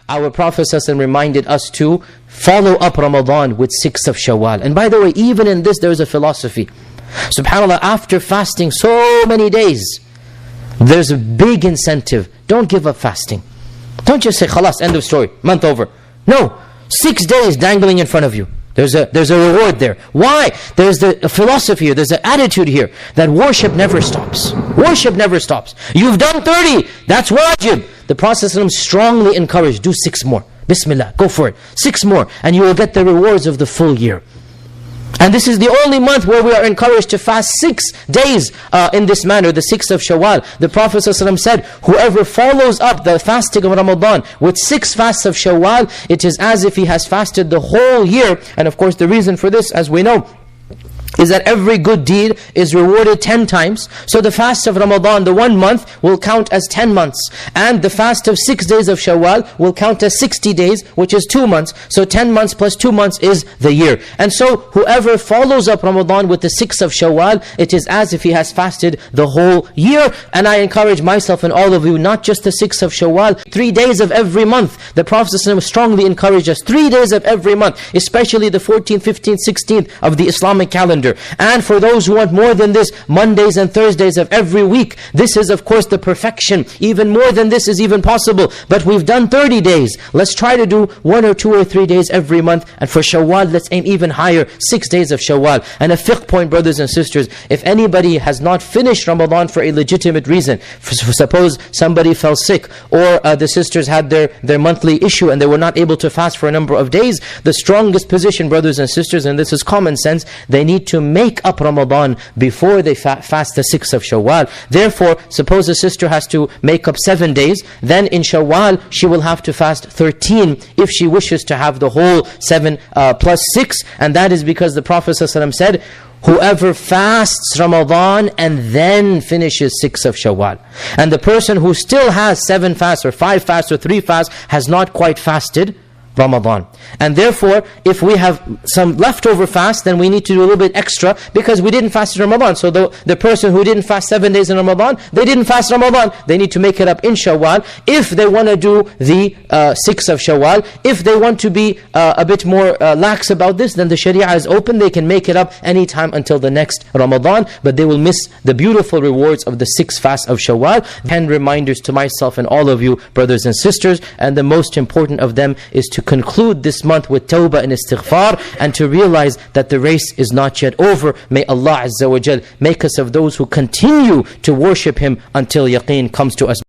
our Prophet ﷺ reminded us to follow up Ramadan with 6 of Shawwal. And by the way, even in this there is a philosophy. SubhanAllah, after fasting so many days, there's a big incentive. Don't give up fasting. Don't just say, khalas, end of story, month over. No, 6 days dangling in front of you. There's a reward there. Why? There's a philosophy here, there's an attitude here that worship never stops. Worship never stops. You've done 30, that's wajib. The Prophet ﷺ strongly encouraged, do 6 more. Bismillah, go for it. 6 more, and you will get the rewards of the full year. And this is the only month where we are encouraged to fast 6 days in this manner, the 6th of Shawwal. The Prophet ﷺ said, whoever follows up the fasting of Ramadan with 6 fasts of Shawwal, it is as if he has fasted the whole year. And of course the reason for this, as we know, is that every good deed is rewarded 10 times. So the fast of Ramadan, the 1 month, will count as 10 months. And the fast of 6 days of Shawwal will count as 60 days, which is 2 months. So 10 months plus 2 months is the year. And so whoever follows up Ramadan with the 6th of Shawwal, it is as if he has fasted the whole year. And I encourage myself and all of you, not just the 6th of Shawwal, 3 days of every month. The Prophet ﷺ strongly encouraged us, 3 days of every month, especially the 14th, 15th, 16th of the Islamic calendar. And for those who want more than this, Mondays and Thursdays of every week. This is of course the perfection. Even more than this is even possible. But we've done 30 days. Let's try to do 1 or 2 or 3 days every month. And for Shawwal, let's aim even higher, 6 days of Shawwal. And a fiqh point, brothers and sisters, if anybody has not finished Ramadan for a legitimate reason, suppose somebody fell sick, or the sisters had their monthly issue and they were not able to fast for a number of days, the strongest position, brothers and sisters, and this is common sense, they need to make up Ramadan before they fast the 6th of Shawwal. Therefore, suppose a sister has to make up 7 days, then in Shawwal she will have to fast 13 if she wishes to have the whole 7 plus 6. And that is because the Prophet ﷺ said, whoever fasts Ramadan and then finishes 6 of Shawwal. And the person who still has 7 fasts or 5 fasts or 3 fasts has not quite fasted Ramadan. And therefore, if we have some leftover fast, then we need to do a little bit extra because we didn't fast in Ramadan. So the person who didn't fast 7 days in Ramadan, they didn't fast Ramadan. They need to make it up in Shawwal. If they want to do the 6th of Shawwal, if they want to be a bit more lax about this, then the Sharia is open. They can make it up anytime until the next Ramadan, but they will miss the beautiful rewards of the 6th fast of Shawwal. 10 reminders to myself and all of you, brothers and sisters, and the most important of them is to conclude this month with tawbah and istighfar, and to realize that the race is not yet over. May Allah Azza wa Jal make us of those who continue to worship Him until yaqeen comes to us.